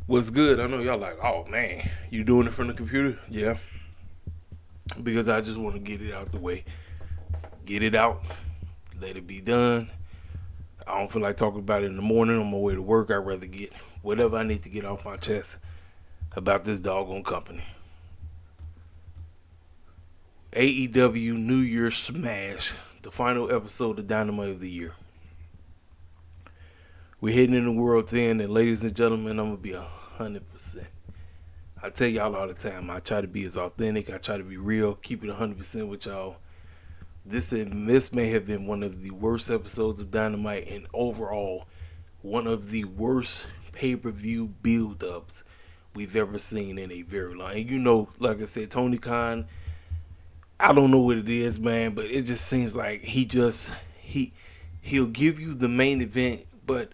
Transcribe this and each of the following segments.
What's good? I know y'all like, oh man, you doing it from the computer? Yeah, because I just want to get it out the way, get it out, let it be done. I don't feel like talking about it in the morning on my way to work. I'd rather get whatever I need to get off my chest about this doggone company. AEW New Year's Smash, the final episode of Dynamite of the year. We're heading in the world's end, and ladies and gentlemen, I'm gonna be 100%. I tell y'all all the time, I try to be as authentic, I try to be real, keep it 100% with y'all. This may have been one of the worst episodes of Dynamite, and overall, one of the worst pay-per-view build-ups we've ever seen in a very long. And you know, like I said, Tony Khan, I don't know what it is, man, but it just seems like he'll give you the main event, but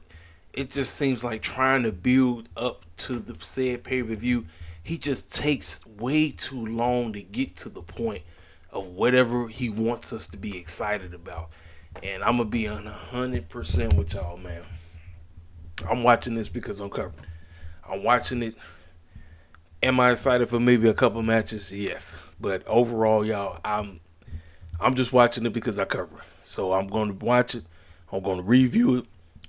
it just seems like trying to build up to the said pay-per-view, he just takes way too long to get to the point of whatever he wants us to be excited about. And I'm going to be 100% with y'all, man. I'm watching this because I'm covered. I'm watching it. Am I excited for maybe a couple matches? Yes. But overall, y'all, I'm just watching it because I cover it. So I'm going to watch it. I'm going to review it.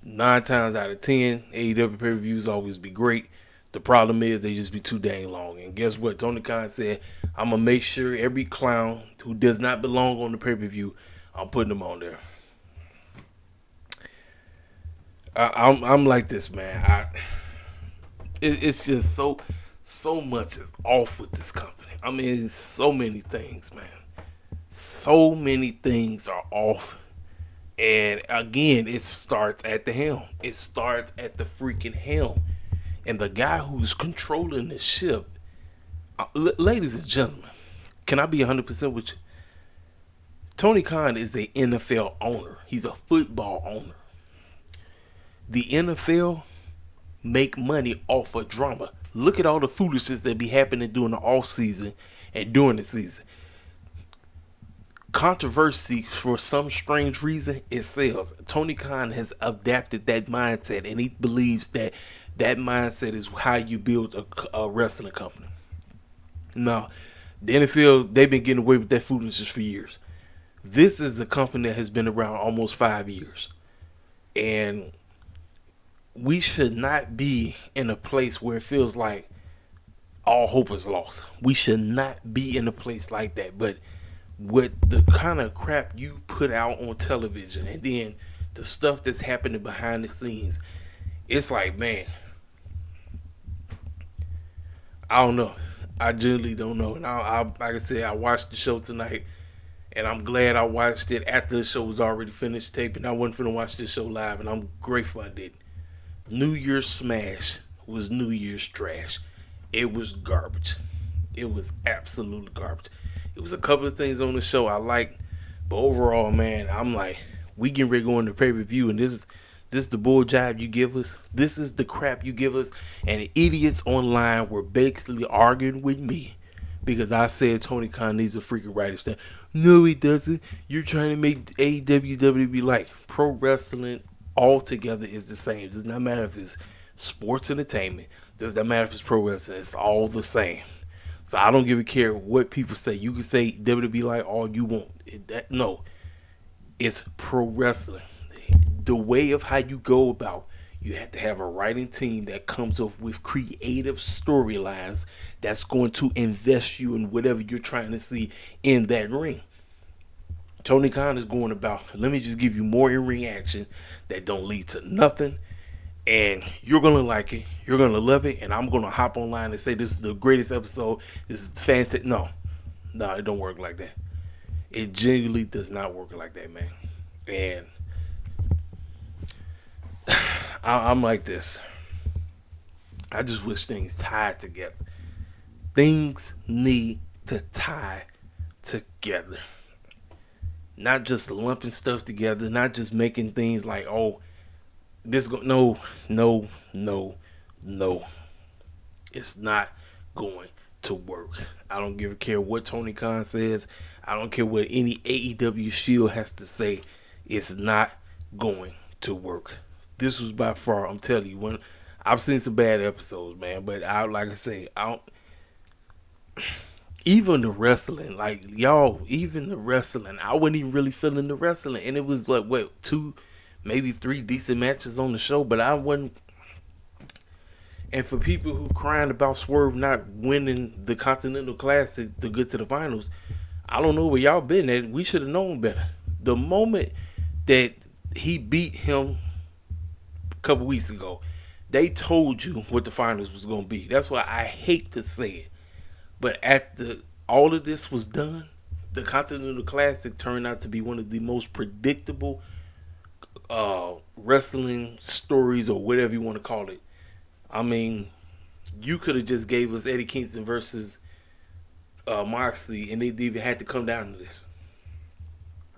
9 times out of 10, AEW pay-per-views always be great. The problem is they just be too dang long. And guess what? Tony Khan said, I'm going to make sure every clown who does not belong on the pay-per-view, I'm putting them on there. I'm like this, man. It's just so much is off with this company. I mean, so many things, man. So many things are off. And again, it starts at the helm. It starts at the freaking helm. And the guy who's controlling the ship, ladies and gentlemen, can I be 100% with you? Tony Khan is an NFL owner. He's a football owner. The NFL make money off of drama. Look at all the foolishness that be happening during the off season and during the season. Controversy, for some strange reason, it sells. Tony Khan has adapted that mindset, and he believes that mindset is how you build a wrestling company. Now, the NFL, they've been getting away with that foolishness for years. This is a company that has been around almost 5 years. And we should not be in a place where it feels like all hope is lost. We should not be in a place like that. But with the kind of crap you put out on television and then the stuff that's happening behind the scenes, it's like, man, I don't know. I genuinely don't know. And I like I said, I watched the show tonight, and I'm glad I watched it after the show was already finished taping. I wasn't finna watch this show live, and I'm grateful I did. New Year's Smash was New Year's trash. It was garbage. It was absolute garbage. It was a couple of things on the show I liked, but overall, man, I'm like, we getting ready to go into pay-per-view, and this is the bull jive you give us. This is the crap you give us. And the idiots online were basically arguing with me because I said Tony Khan needs a freaking writer's stamp. No, he doesn't. You're trying to make AEW WWE like pro wrestling altogether is the same. It does not matter if it's sports entertainment. It does not matter if it's pro wrestling. It's all the same. So I don't give a care what people say. You can say WWE like all you want. No, it's pro wrestling. The way of how you go about, you have to have a writing team that comes up with creative storylines that's going to invest you in whatever you're trying to see in that ring. Tony Khan is going about, let me just give you more in-ring action that don't lead to nothing. And you're going to like it. You're going to love it. And I'm going to hop online and say this is the greatest episode. This is fantastic. No, it don't work like that. It genuinely does not work like that, man. And I'm like this. I just wish things tied together. Things need to tie together. Not just lumping stuff together. Not just making things like, oh, no. It's not going to work. I don't give a care what Tony Khan says. I don't care what any AEW Shield has to say. It's not going to work. This was by far, I'm telling you, when I've seen some bad episodes, man. But like I say, I don't. Even the wrestling, like y'all, even the wrestling, I wasn't even really feeling the wrestling, and it was like what, two, maybe three decent matches on the show, but I wasn't. And for people who crying about Swerve not winning the Continental Classic to get to the finals, I don't know where y'all been at. We should have known better. The moment that he beat him a couple weeks ago, they told you what the finals was gonna be. That's why I hate to say it. But after all of this was done, the Continental Classic turned out to be one of the most predictable wrestling stories, or whatever you want to call it. I mean, you could have just gave us Eddie Kingston versus Moxley, and they even had to come down to this.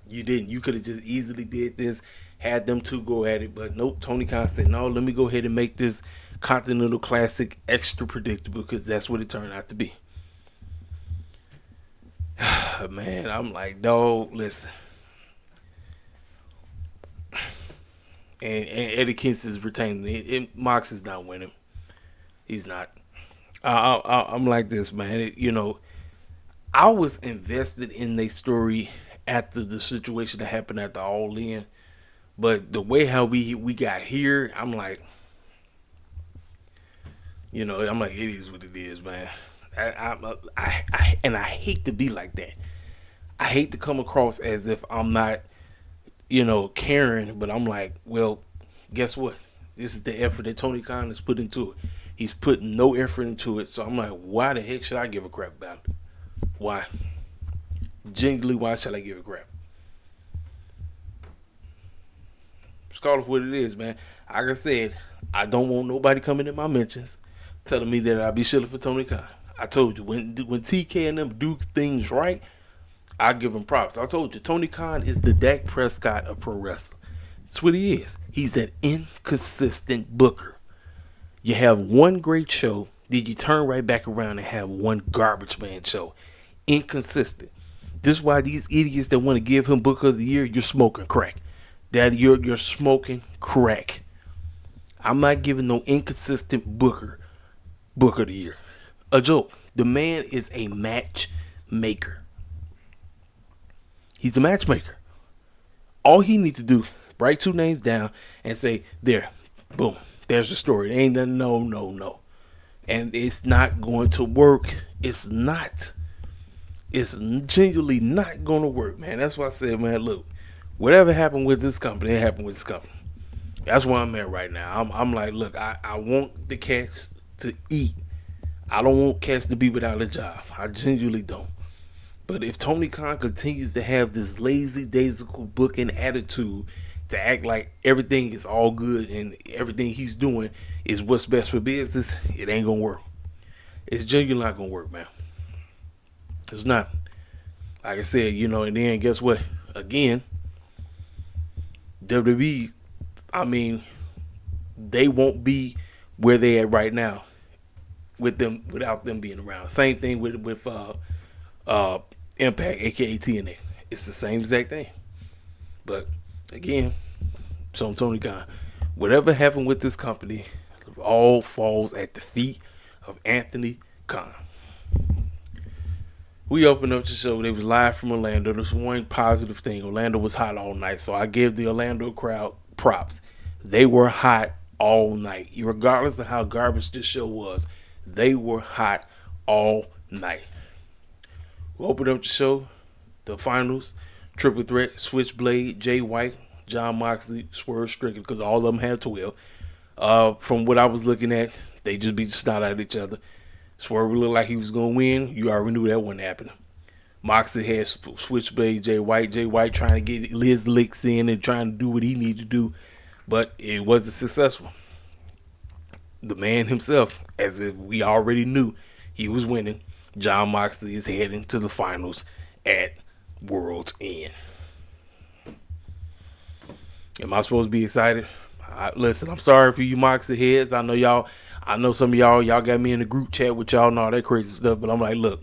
You didn't. You could have just easily did this, had them two go at it, but nope. Tony Khan said, no, let me go ahead and make this Continental Classic extra predictable, because that's what it turned out to be. Man, I'm like, dog, listen. And Eddie Kingston's retaining it. Mox is not winning. He's not. I'm like this, man. I was invested in their story after the situation that happened at the All In, but the way how we got here, I'm like, it is what it is, man. And I hate to be like that. I hate to come across as if I'm not, caring, but I'm like, well, guess what? This is the effort that Tony Khan has put into it. He's put no effort into it, so I'm like, why the heck should I give a crap about it? Why? Genuinely, why should I give a crap? Just call it what it is, man. Like I said, I don't want nobody coming in my mentions telling me that I be shilling for Tony Khan. I told you, when TK and them do things right, I give him props. I told you, Tony Khan is the Dak Prescott of pro wrestling. That's what he is. He's an inconsistent booker. You have one great show, then you turn right back around and have one garbage man show. Inconsistent. This is why these idiots that want to give him Booker of the Year, you're smoking crack. That you're smoking crack. I'm not giving no inconsistent Booker of the Year. A joke. The man is a matchmaker. He's a matchmaker. All he needs to do, write two names down and say, there, boom, there's the story. It ain't nothing, no. And it's not going to work. It's not. It's genuinely not going to work, man. That's why I said, man, look, whatever happened with this company, it happened with this company. That's where I'm at right now. I'm like, look, I want the cats to eat. I don't want cats to be without a job. I genuinely don't. But if Tony Khan continues to have this lazy-daisical booking attitude, to act like everything is all good and everything he's doing is what's best for business, it ain't going to work. It's genuinely not going to work, man. It's not. Like I said, and then guess what? Again, WWE, they won't be where they at right now without them being around. Same thing with Impact, aka TNA. It's the same exact thing. But again, so Tony Khan, whatever happened with this company, all falls at the feet of Anthony Khan. We opened up the show. They was live from Orlando. There's one positive thing. Orlando was hot all night, so I give the Orlando crowd props. They were hot all night. Regardless of how garbage this show was, they were hot all night. We opened up the show, the finals, triple threat, Switchblade, Jay White, John Moxley, Swerve Strickland, because all of them had 12. From what I was looking at, they just beat the snot out of each other. Swerve looked like he was going to win. You already knew that wasn't happening. Moxley had Switchblade, Jay White trying to get his licks in and trying to do what he needed to do, but it wasn't successful. The man himself, as if we already knew he was winning, John Moxley is heading to the finals at World's End. Am I supposed to be excited? Listen, I'm sorry for you Moxley heads. I know some of y'all got me in the group chat with y'all and all that crazy stuff, but I'm like, look,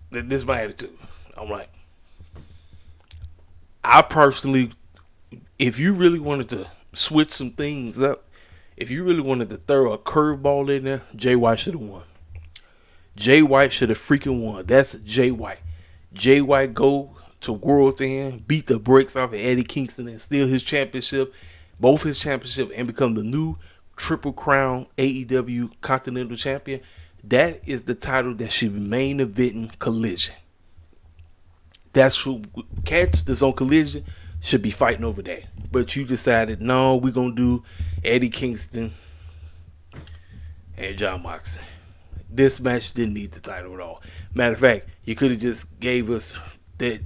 this is my attitude. I'm like, I personally, if you really wanted to switch some things up. If you really wanted to throw a curveball in there, Jay White should have won. Jay White should have freaking won. That's Jay White. Jay White go to World's End, beat the brakes off of Eddie Kingston and steal his championship, both his championship, and become the new Triple Crown AEW Continental Champion. That is the title that should be main eventing Collision. That's who cats that's on Collision should be fighting over that. But you decided, no, we're going to do Eddie Kingston and John Moxley. This match didn't need the title at all. Matter of fact, you could have just gave us the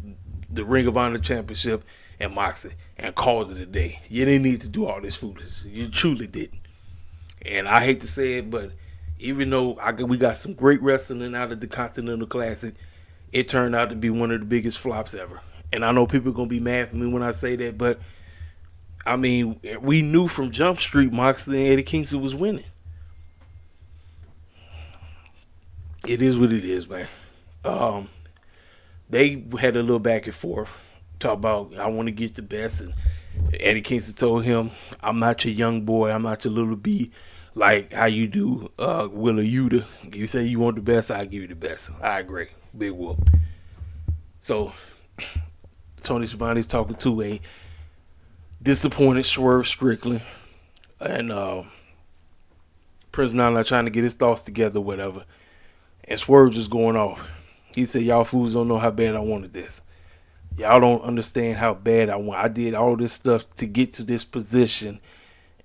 Ring of Honor Championship and Moxley and called it a day. You didn't need to do all this foolishness. You truly didn't. And I hate to say it, but even though we got some great wrestling out of the Continental Classic, it turned out to be one of the biggest flops ever. And I know people are going to be mad for me when I say that, but I mean, we knew from Jump Street Moxley and Eddie Kingston was winning. It is what it is, man. They had a little back and forth. Talk about, I want to get the best. And Eddie Kingston told him, I'm not your young boy. I'm not your little B. Like how you do, Willa Yuta. You say you want the best, I'll give you the best. I agree. Big whoop. So, Tony Schiavone's talking to a disappointed Swerve Strickland. And Prince Nana trying to get his thoughts together, whatever. And Swerve just going off. He said, y'all fools don't know how bad I wanted this. Y'all don't understand how bad I want. I did all this stuff to get to this position,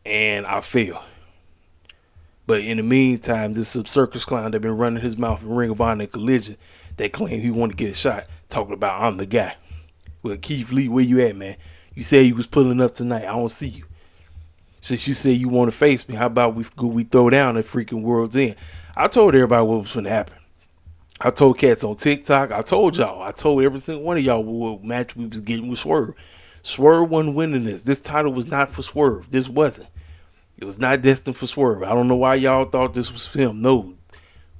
and I failed. But in the meantime, this circus clown that been running his mouth in Ring of Honor and Collision, that claimed he wanted to get a shot, talking about I'm the guy. Well, Keith Lee, where you at, man? You said you was pulling up tonight. I don't see you. Since you said you want to face me, how about we throw down at freaking World's End? I told everybody what was going to happen. I told cats on TikTok. I told y'all. I told every single one of y'all what match we was getting with Swerve. Swerve wasn't winning this. This title was not for Swerve. This wasn't. It was not destined for Swerve. I don't know why y'all thought this was him. No.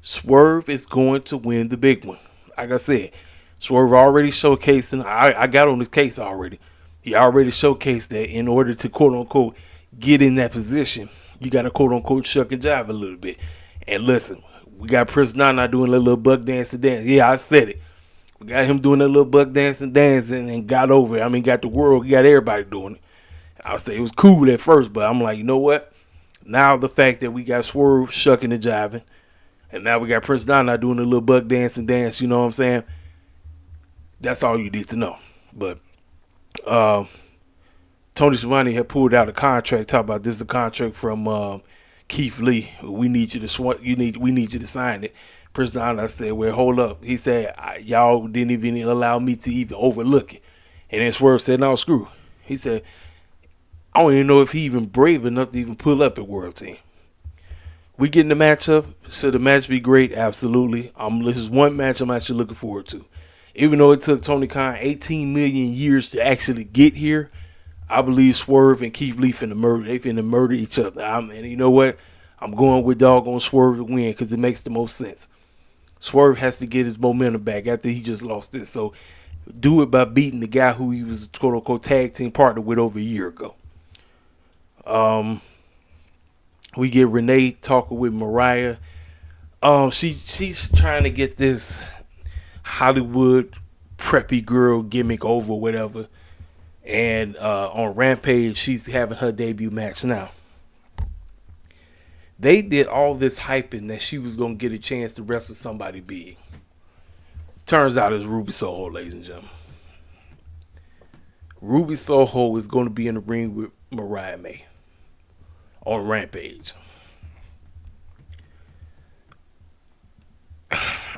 Swerve is going to win the big one. Like I said, Swerve already showcased, and I got on his case already. He already showcased that in order to quote-unquote get in that position, you got to quote-unquote shuck and jive a little bit. And listen, we got Prince Nana doing a little buck dance. Yeah, I said it. We got him doing a little buck dancing and got over it. I mean, got the world, got everybody doing it. I would say it was cool at first, but I'm like, you know what? Now the fact that we got Swerve shucking and jiving, and now we got Prince Nana doing a little buck dancing, you know what I'm saying? That's all you need to know. But Tony Schiavone had pulled out a contract. Talk about this is a contract from Keith Lee. We need you to sign it. Prince Nana said, well, hold up. He said, y'all didn't even allow me to even overlook it. And then Swerve said, no, screw. He said, I don't even know if he even brave enough to even pull up at World's End. We getting the matchup. Should the match be great? Absolutely. This is one match I'm actually looking forward to. Even though it took Tony Khan 18 million years to actually get here, I believe Swerve and Keith Lee finna murder each other. And you know what? I'm going with doggone Swerve to win because it makes the most sense. Swerve has to get his momentum back after he just lost this. So do it by beating the guy who he was a quote-unquote tag team partner with over a year ago. We get Renee talking with Mariah. She's trying to get this Hollywood preppy girl gimmick over, whatever. And on Rampage, she's having her debut match now. They did all this hyping that she was going to get a chance to wrestle somebody big. Turns out it's Ruby Soho, ladies and gentlemen. Ruby Soho is going to be in the ring with Mariah May on Rampage.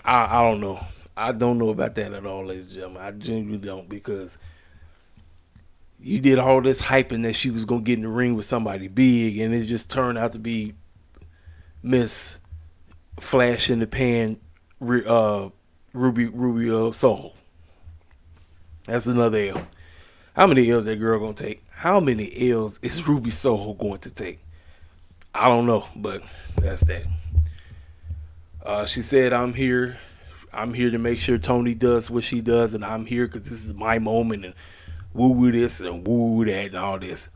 I don't know. I don't know about that at all, ladies and gentlemen. I genuinely don't, because you did all this hyping that she was going to get in the ring with somebody big, and it just turned out to be Miss Flash in the Pan Ruby Soho. That's another L. How many L's that girl going to take? How many L's is Ruby Soho going to take? I don't know, but that's that. She said, I'm here to make sure Tony does what she does, and I'm here because this is my moment, and woo-woo this and woo-woo that and all this.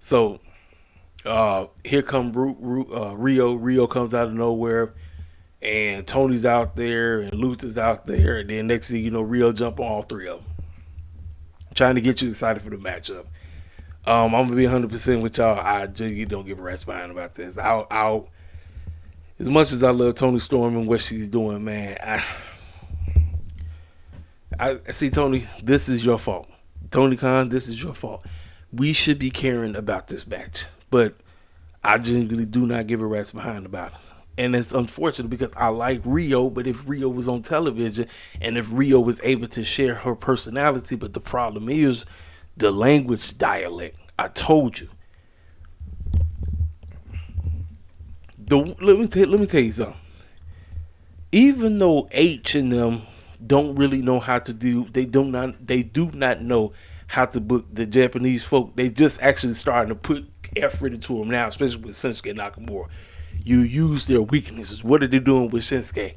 So here come Rio. Rio comes out of nowhere, and Tony's out there, and Luther's out there, and then next thing you know, Rio jump on all three of them, trying to get you excited for the matchup. I'm gonna be 100% with y'all. I genuinely don't give a rat's behind about this. I'll as much as I love Tony Storm and what she's doing, man. I see, Tony. This is your fault. Tony Khan, this is your fault. We should be caring about this match, but I genuinely do not give a rat's behind about it. And it's unfortunate because I like Rio, but if Rio was on television and if Rio was able to share her personality, but the problem is the language dialect. I told you. Let me tell you something. Even though H and them don't really know how to do, they do not know how to book the Japanese folk. They just actually starting to put effort into them now, especially with Shinsuke Nakamura. You use their weaknesses. What are they doing with Shinsuke?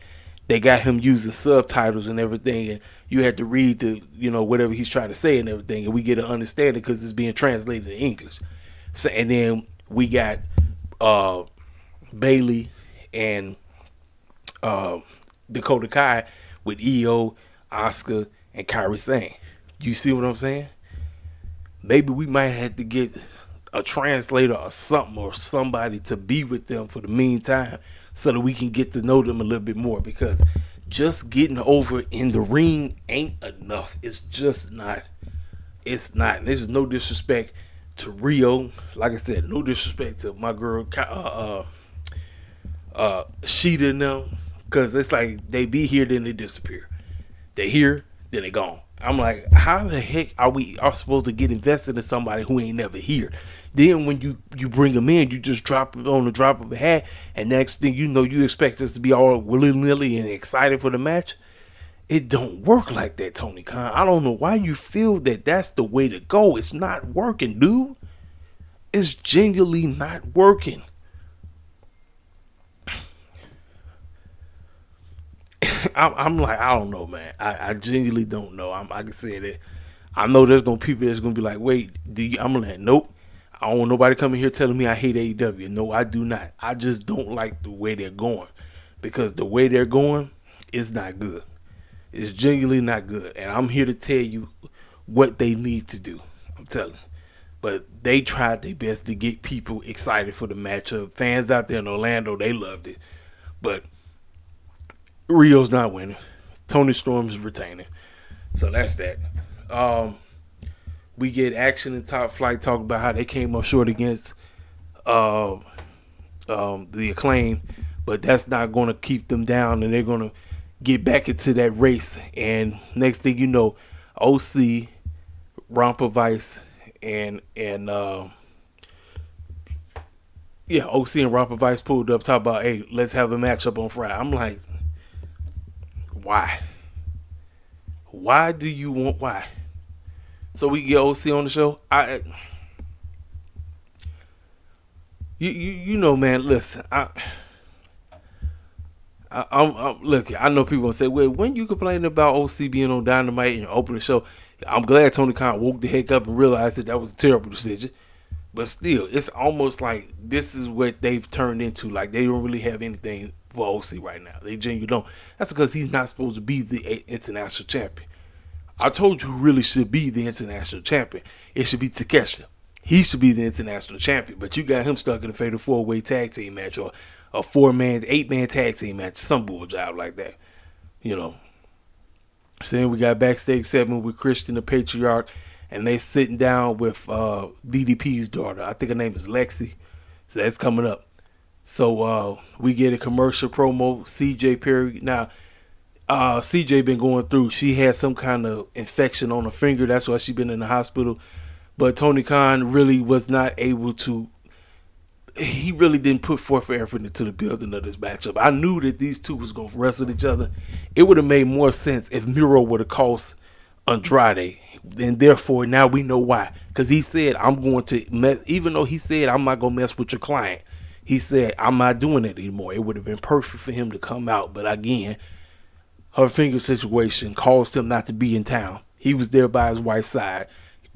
They got him using subtitles and everything, and you had to read the, whatever he's trying to say and everything, and we get to understand it because it's being translated in English. So, and then we got Bailey and Dakota Kai with Io, Asuka, and Kairi Sane. You see what I'm saying? Maybe we might have to get a translator or something or somebody to be with them for the meantime so that we can get to know them a little bit more, because just getting over in the ring ain't enough. It's just not. It's not. And this is no disrespect to Rio. Like I said, no disrespect to my girl Sheeta and them, because it's like they be here, then they disappear. They here, then they gone. I'm like, how the heck are we supposed to get invested in somebody who ain't never here? Then when you bring them in, you just drop them on the drop of a hat, and next thing you know, you expect us to be all willy-nilly and excited for the match. It don't work like that, Tony Khan. I don't know why you feel that that's the way to go. It's not working, dude. It's genuinely not working. I'm like, I don't know, man. I genuinely don't know. Like I said, that I know there's gonna people that's gonna be like, wait, I'm like, nope. I don't want nobody coming here telling me I hate AEW. No, I do not. I just don't like the way they're going, because the way they're going is not good. It's genuinely not good, and I'm here to tell you what they need to do. I'm telling you. But they tried their best to get people excited for the matchup. Fans out there in Orlando, they loved it, but Rio's not winning. Tony Storm is retaining. So that's that. We get Action and Top Flight talk about how they came up short against the Acclaim, but that's not going to keep them down, and they're going to get back into that race. And next thing you know, OC, Romper Vice, and OC and Romper Vice pulled up, talk about, hey, let's have a matchup on Friday. I'm like, why? Why do you want why? So we get OC on the show. You know, man. Listen, I'm look. I know people gonna say, well, when you complaining about OC being on Dynamite and open the show, I'm glad Tony Khan woke the heck up and realized that was a terrible decision. But still, it's almost like this is what they've turned into. Like, they don't really have anything for OC right now. They genuinely don't. That's because he's not supposed to be the international champion. I told you who really should be the international champion. It should be Takeshita. He should be the international champion. But you got him stuck in a fatal 4-way tag team match, or a 8-man tag team match, some bull job like that. So then we got backstage segment with Christian the Patriarch, and they sitting down with DDP's daughter. I think her name is Lexi. So that's coming up. So we get a commercial promo. CJ Perry. Now, CJ been going through. She had some kind of infection on her finger. That's why she been in the hospital. But Tony Khan really was not able to. He really didn't put forth effort into the building of this matchup. I knew that these two was going to wrestle each other. It would have made more sense if Miro would have cost Andrade. And therefore, now we know why. Because he said, I'm going to mess. Even though he said, I'm not going to mess with your client, he said, I'm not doing it anymore. It would have been perfect for him to come out. But again, her finger situation caused him not to be in town. He was there by his wife's side.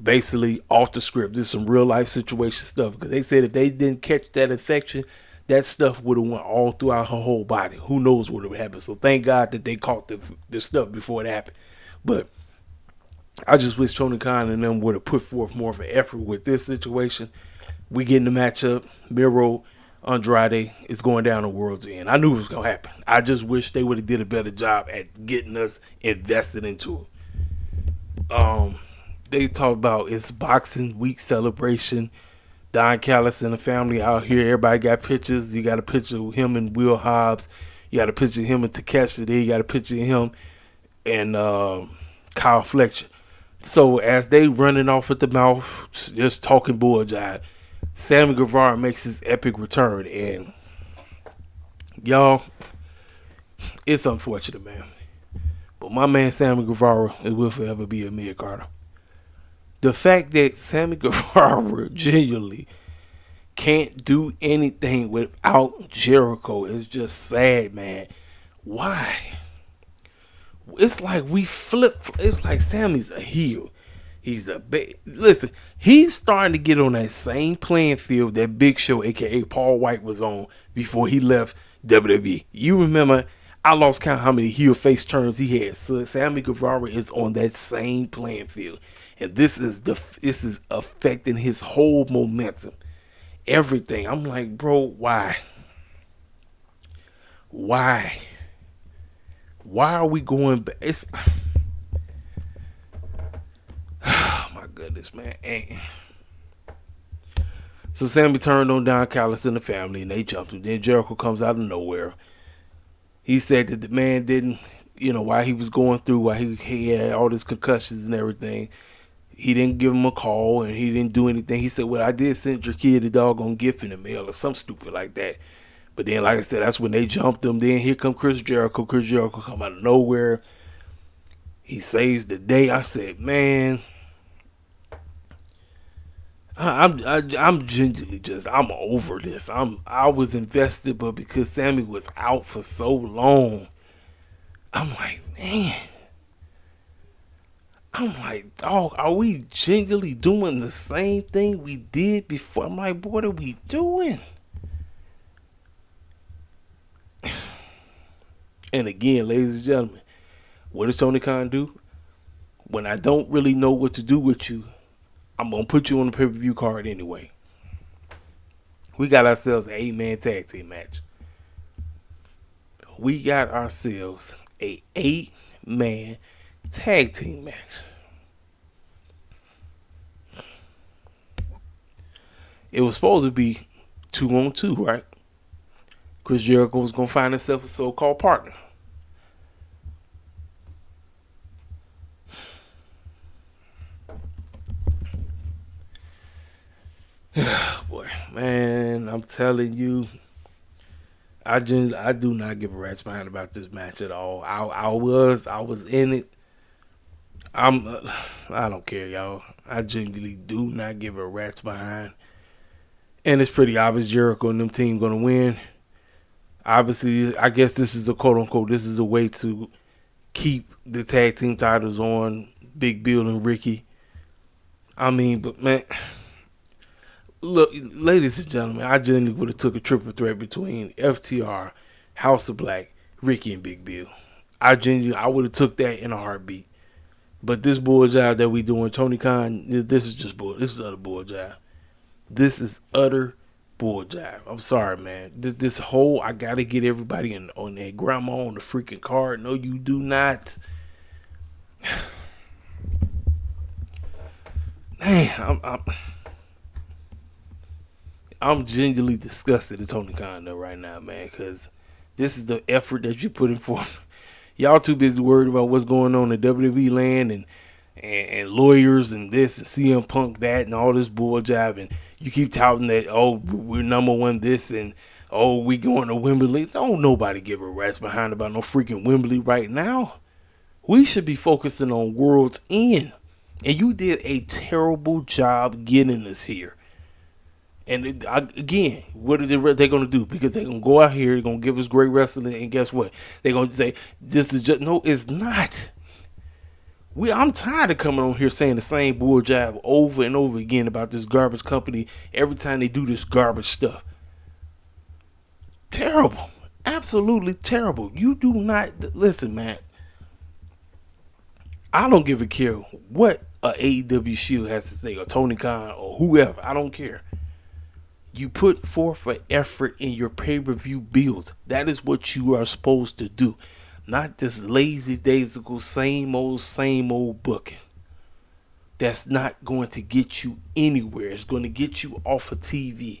basically off the script. This is some real life situation stuff, because they said if they didn't catch that infection, that stuff would have went all throughout her whole body. Who knows what would have happened? So thank God that they caught the stuff before it happened. But I just wish Tony Khan and them would have put forth more of an effort with this situation. We getting the matchup. Miro Andrade is going down to World's End. I knew it was going to happen. I just wish they would have did a better job at getting us invested into it. They talk about it's Boxing Week celebration. Don Callis and the family out here. Everybody got pictures. You got a picture of him and Will Hobbs. You got a picture of him and Takeshi. You got a picture of him and Kyle Fletcher. So as they running off at the mouth, just talking bull jive, Sammy Guevara makes his epic return. And y'all, it's unfortunate, man. But my man Sammy Guevara, it will forever be a mid Carter. The fact that Sammy Guevara genuinely can't do anything without Jericho is just sad, man. Why? It's like we flip. It's like Sammy's a heel. He's a listen. He's starting to get on that same playing field that Big Show, aka Paul White, was on before he left WWE. You remember? I lost count how many heel face turns he had. So Sammy Guevara is on that same playing field, and this is affecting his whole momentum, everything. I'm like, bro, why? Why are we going back? It's oh my goodness, man. So Sammy turned on Don Callis and the family, and they jumped him. Then Jericho comes out of nowhere. He said that the man didn't, while he was going through, while he had all his concussions and everything, he didn't give him a call and he didn't do anything. He said, well, I did send your kid a doggone gift in the mail or something stupid like that. But then, like I said, that's when they jumped him. Then here come Chris Jericho. Chris Jericho come out of nowhere. He saves the day. I said, man, I'm genuinely I'm over this. I was invested, but because Sammy was out for so long, I'm like, man. I'm like, dog, are we genuinely doing the same thing we did before? I'm like, what are we doing? And again, ladies and gentlemen, what does Tony Khan do? When I don't really know what to do with you, I'm going to put you on the pay-per-view card anyway. We got ourselves an 8-man tag team match. We got ourselves a 8-man tag team match. It was supposed to be 2-on-2, right? Chris Jericho was going to find himself a so-called partner. Boy, man, I'm telling you, I do not give a rat's behind about this match at all. I was in it. I don't care, y'all. I genuinely do not give a rat's behind. And it's pretty obvious Jericho and them team gonna win. Obviously, I guess this is a quote unquote, this is a way to keep the tag team titles on Big Bill and Ricky. I mean, but man, look, ladies and gentlemen, I genuinely would have took a triple threat between FTR, House of Black, Ricky, and Big Bill. I would have took that in a heartbeat. But this bull job that we doing, Tony Khan, this is just bull. This is utter bull job. This is utter bull job. I'm sorry, man. This whole, I gotta get everybody on that grandma on the freaking card. No, you do not. Man, I'm genuinely disgusted at Tony Khan though right now, man, because this is the effort that you put in for. Y'all too busy worried about what's going on in WWE land and lawyers and this and CM Punk that and all this bull job, and you keep touting that, oh, we're number one this and oh, we going to Wembley. Don't nobody give a rat's behind about no freaking Wembley right now. We should be focusing on World's End, and you did a terrible job getting us here. And again, what are they going to do? Because they're going to go out here, they're going to give us great wrestling, and guess what? They're going to say, this is just, no, it's not. I'm tired of coming on here saying the same bull jive over and over again about this garbage company every time they do this garbage stuff. Terrible. Absolutely terrible. You do not listen, man. I don't give a care what a AEW Shield has to say, or Tony Khan, or whoever. I don't care. You put forth an effort in your pay-per-view builds. That is what you are supposed to do. Not this lazy daisical same old booking. That's not going to get you anywhere. It's going to get you off of TV.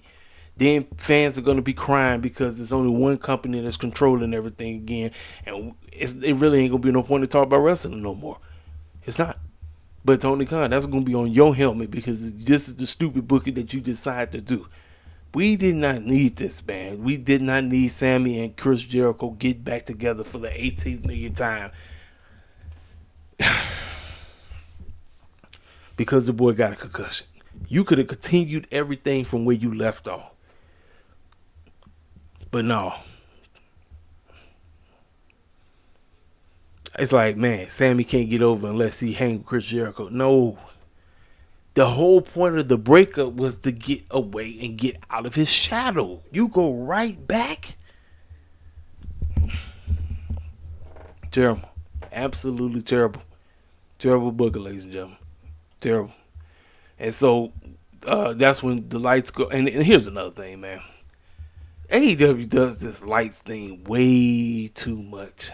Then fans are going to be crying because there's only one company that's controlling everything again. And it really ain't going to be no point to talk about wrestling no more. It's not. But Tony Khan, that's going to be on your helmet because this is the stupid booking that you decide to do. We did not need this, man. We did not need Sammy and Chris Jericho get back together for the 18th million time. Because the boy got a concussion. You could have continued everything from where you left off. But no. It's like, man, Sammy can't get over unless he hang with Chris Jericho. No. The whole point of the breakup was to get away and get out of his shadow. You go right back. Terrible. Absolutely terrible. Terrible booker, ladies and gentlemen. Terrible. And so that's when the lights go. And here's another thing, man. AEW does this lights thing way too much.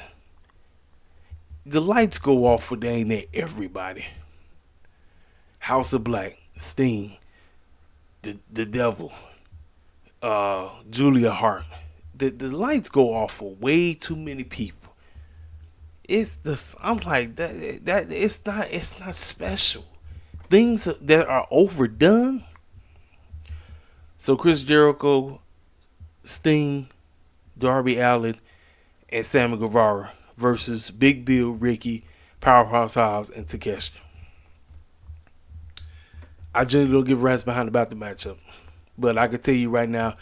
The lights go off for dang near everybody. House of Black, Sting, the Devil, Julia Hart. The lights go off for way too many people. I'm like that. It's not special. Things that are overdone. So Chris Jericho, Sting, Darby Allin, and Sammy Guevara versus Big Bill, Ricky, Powerhouse Hobbs, and Takeshita. I generally don't give rats behind about the matchup. But I can tell you right now,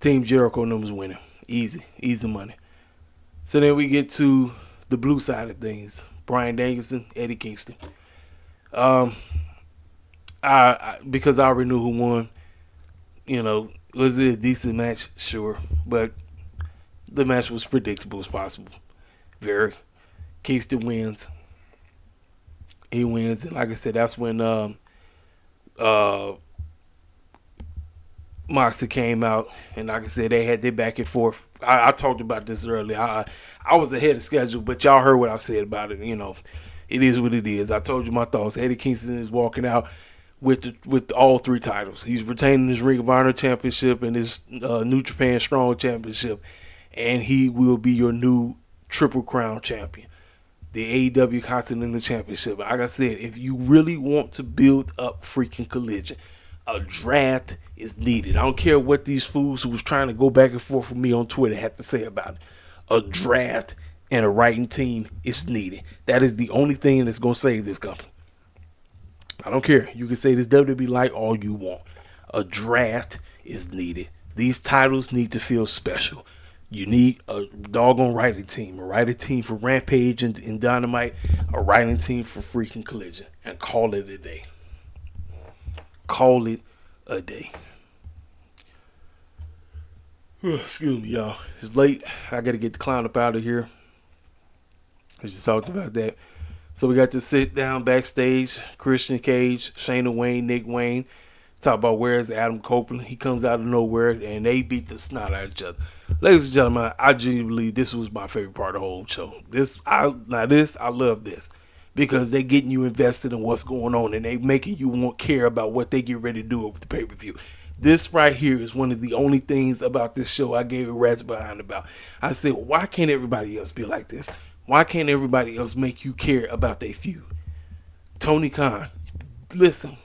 Team Jericho numbers winning. Easy money. So then we get to the blue side of things. Bryan Danielson, Eddie Kingston. Because I already knew who won, was it a decent match? Sure. But the match was predictable as possible. Very. Kingston wins. He wins. And like I said, that's when Moxley came out, and like I said, they had their back and forth. I talked about this earlier. I was ahead of schedule, but y'all heard what I said about it. It is what it is. I told you my thoughts. Eddie Kingston is walking out with all three titles. He's retaining his Ring of Honor Championship and his New Japan Strong Championship, and he will be your new Triple Crown champion. The AEW Continental Championship. Like I said, if you really want to build up freaking Collision, a draft is needed. I don't care what these fools who was trying to go back and forth with me on Twitter had to say about it. A draft and a writing team is needed. That is the only thing that's going to save this company. I don't care. You can say this WWE like all you want. A draft is needed. These titles need to feel special. You need a doggone writing team. A writing team for Rampage and Dynamite. A writing team for freaking Collision. And call it a day. Call it a day. Excuse me, y'all. It's late. I got to get the clown up out of here. We just talked about that. So we got to sit down backstage. Christian Cage, Shayna Wayne, Nick Wayne. Talk about where's Adam Copeland. He comes out of nowhere, and they beat the snot out of each other. Ladies and gentlemen, I genuinely believe this was my favorite part of the whole show. I love this. Because they getting you invested in what's going on, and they making you care about what they get ready to do with the pay-per-view. This right here is one of the only things about this show I gave a rat's behind about. I said, why can't everybody else be like this? Why can't everybody else make you care about their feud? Tony Khan, listen,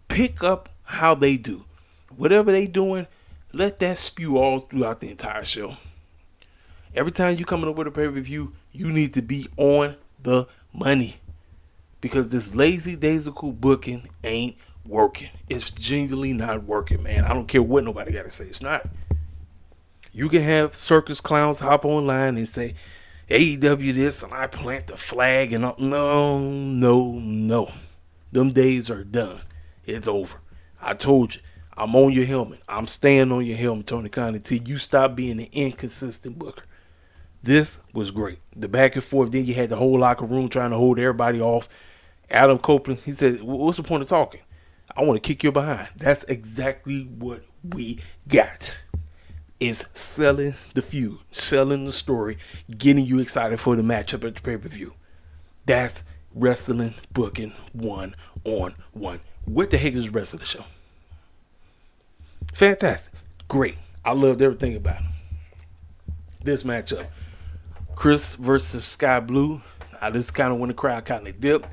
pick up how they do. Whatever they doing, let that spew all throughout the entire show. Every time you coming up with a pay-per-view, you need to be on the money. Because this lazy daisical booking ain't working. It's genuinely not working, man. I don't care what nobody got to say. It's not. You can have circus clowns hop online and say, AEW this and I plant the flag and all. No. Them days are done. It's over. I told you. I'm on your helmet. I'm staying on your helmet, Tony Khan, until you stop being an inconsistent booker. This was great. The back and forth. Then you had the whole locker room trying to hold everybody off. Adam Copeland, he said, what's the point of talking? I want to kick you behind. That's exactly what we got. Is selling the feud, selling the story, getting you excited for the matchup at the pay-per-view. That's wrestling booking 1-on-1. What the heck is the rest of the show? Fantastic. Great. I loved everything about it. This matchup. Chris versus Sky Blue. This is kind of when the crowd kind of dipped.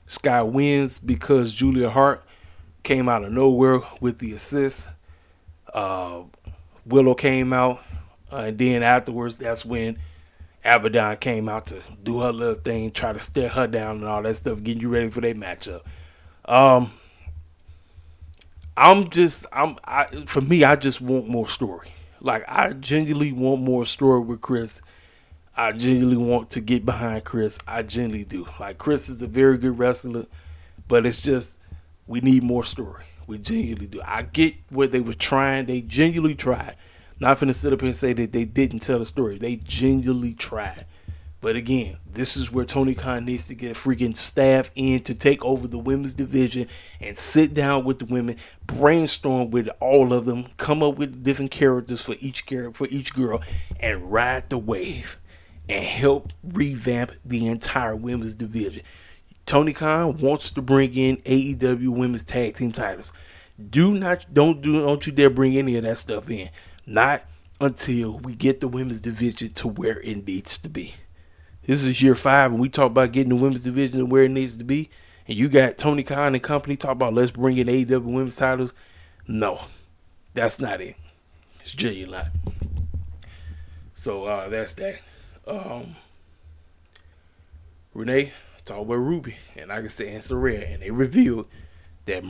Sky wins because Julia Hart came out of nowhere with the assist. Willow came out, and then afterwards, that's when Abaddon came out to do her little thing, try to stare her down and all that stuff, getting you ready for their matchup. For me, I just want more story. Like, I genuinely want more story with Chris. I genuinely want to get behind Chris. I genuinely do. Like, Chris is a very good wrestler, but it's just, we need more story. We genuinely do. I get what they were trying. They genuinely tried. Not finna sit up here and say that they didn't tell the story. They genuinely tried. But again, this is where Tony Khan needs to get a freaking staff in to take over the women's division and sit down with the women, brainstorm with all of them, come up with different characters for each girl, and ride the wave and help revamp the entire women's division. Tony Khan wants to bring in AEW women's tag team titles. Don't you dare bring any of that stuff in. Not until we get the women's division to where it needs to be. This is year 5, and we talk about getting the women's division to where it needs to be. And you got Tony Khan and company talk about let's bring in AEW women's titles. No, that's not it. It's genuinely not. So that's that. Renee talk about Ruby, and like I said, and Saraya, and they revealed that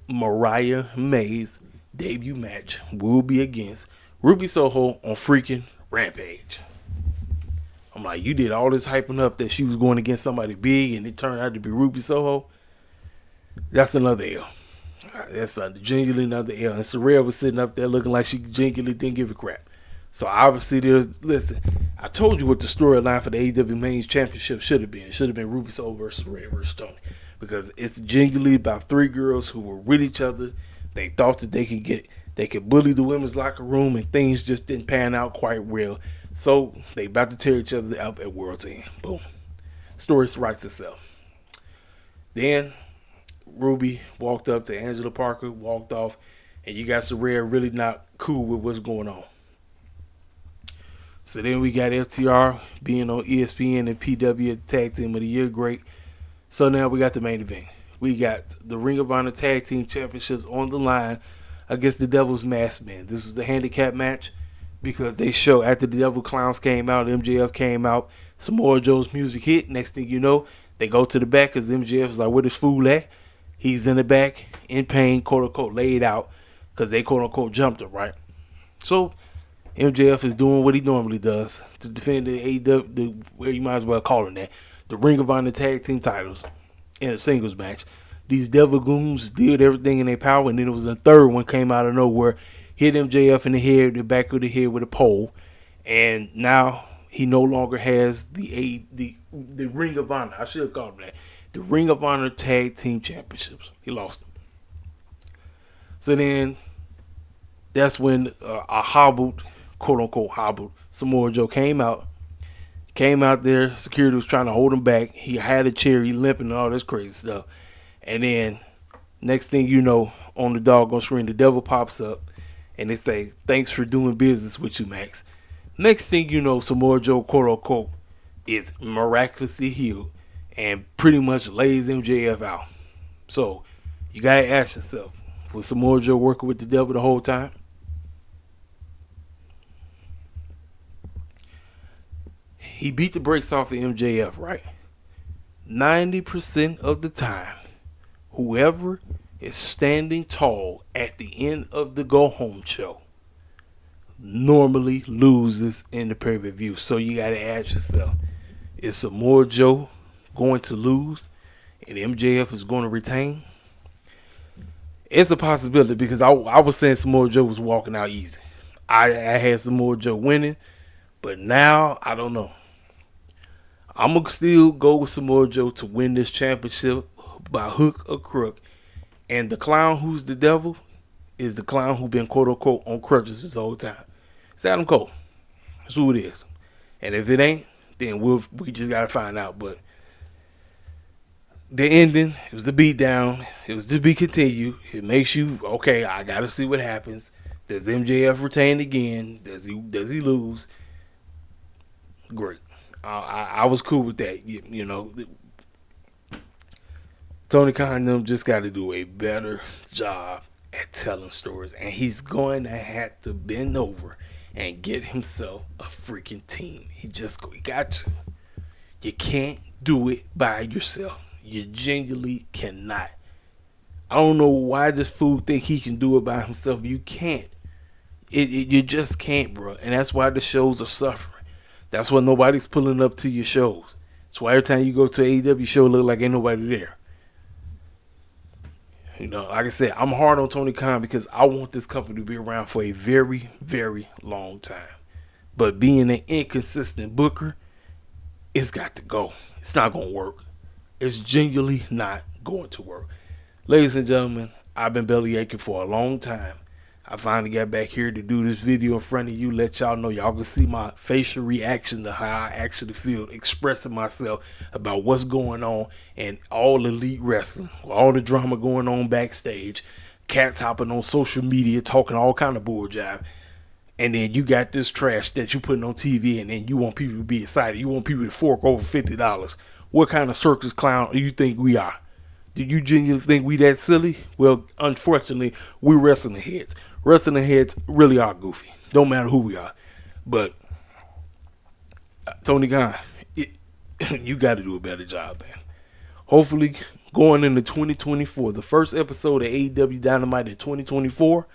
Mariah May's debut match will be against Ruby Soho on freaking Rampage. I'm like, you did all this hyping up that she was going against somebody big, and it turned out to be Ruby Soho. That's another L. That's genuinely another L. And Saraya was sitting up there looking like she genuinely didn't give a crap. So obviously listen, I told you what the storyline for the AEW Men's Championship should have been. It should have been Ruby Soho versus Saraya versus Tony. Because it's genuinely about 3 girls who were with each other. They thought that they could bully the women's locker room, and things just didn't pan out quite well. So they about to tear each other up at World's End. Boom. Story writes itself. Then Ruby walked up to Angela Parker, walked off, and you got Saraya really not cool with what's going on. So then we got FTR being on ESPN and PW as the tag team of the year. Great. So now we got the main event. We got the Ring of Honor Tag Team Championships on the line against the Devil's Mask Men. This was a handicap match because they show after the Devil Clowns came out, MJF came out, Samoa Joe's music hit. Next thing you know, they go to the back because MJF is like, where this fool at? He's in the back, in pain, quote unquote, laid out because they quote unquote jumped him, right? So MJF is doing what he normally does to defend the AEW, where you might as well call it that, the Ring of Honor Tag Team titles in a singles match. These Devil Goons did everything in their power, and then it was a third one came out of nowhere, hit MJF in the head, the back of the head with a pole, and now he no longer has the Ring of Honor. I should have called it that. The Ring of Honor Tag Team Championships. He lost them. So then that's when a hobbled, quote unquote hobbled, Samoa Joe came out there. Security was trying to hold him back. He had a chair, he limping and all this crazy stuff. And then next thing you know, on the doggone screen, the Devil pops up and they say, thanks for doing business with you, Max. Next thing you know, Samoa Joe, quote unquote, is miraculously healed and pretty much lays MJF out. So you gotta ask yourself, was Samoa Joe working with the Devil the whole time? He beat the brakes off of MJF, right? 90% of the time, whoever is standing tall at the end of the go-home show normally loses in the pay-per-view. So you got to ask yourself, is Samoa Joe going to lose and MJF is going to retain? It's a possibility because I was saying Samoa Joe was walking out easy. I had Samoa Joe winning, but now I don't know. I'm going to still go with Samoa Joe to win this championship by hook or crook. And the clown who's the devil is the clown who been quote-unquote on crutches this whole time. It's Adam Cole. That's who it is. And if it ain't, then we just got to find out. But the ending, it was a beatdown. It was to be continued. It makes you, okay, I got to see what happens. Does MJF retain again? Does he lose? Great. I was cool with that. You know, Tony Khan and them just got to do a better job at telling stories. And he's going to have to bend over and get himself a freaking team. He got to. You can't do it by yourself. You genuinely cannot. I don't know why this fool think he can do it by himself. You can't. You just can't, bro. And that's why the shows are suffering. That's why nobody's pulling up to your shows. That's why every time you go to an AEW show, it look like ain't nobody there. You know, like I said, I'm hard on Tony Khan because I want this company to be around for a very, very long time. But being an inconsistent booker, it's got to go. It's not going to work. It's genuinely not going to work. Ladies and gentlemen, I've been belly aching for a long time. I finally got back here to do this video in front of you, let y'all know y'all can see my facial reaction to how I actually feel, expressing myself about what's going on and all elite wrestling, all the drama going on backstage, cats hopping on social media, talking all kind of bull jive. And then you got this trash that you putting on TV, and then you want people to be excited. You want people to fork over $50. What kind of circus clown do you think we are? Do you genuinely think we that silly? Well, unfortunately, we wrestling heads. Wrestling heads really are goofy. Don't matter who we are. But Tony Khan, you got to do a better job, man. Hopefully, going into 2024, the first episode of AEW Dynamite in 2024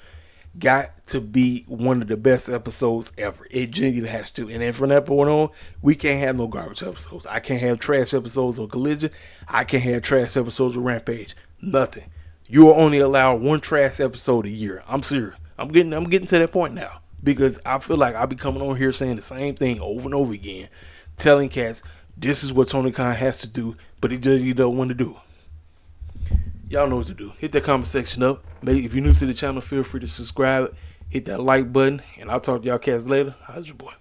got to be one of the best episodes ever. It genuinely has to. And then from that point on, we can't have no garbage episodes. I can't have trash episodes of Collision. I can't have trash episodes of Rampage. Nothing. You are only allowed one trash episode a year. I'm serious. I'm getting to that point now because I feel like I'll be coming on here saying the same thing over and over again, telling cats this is what Tony Khan has to do, but he just don't want to do. Y'all know what to do. Hit that comment section up. If you're new to the channel, feel free to subscribe. Hit that like button, and I'll talk to y'all cats later. How's your boy?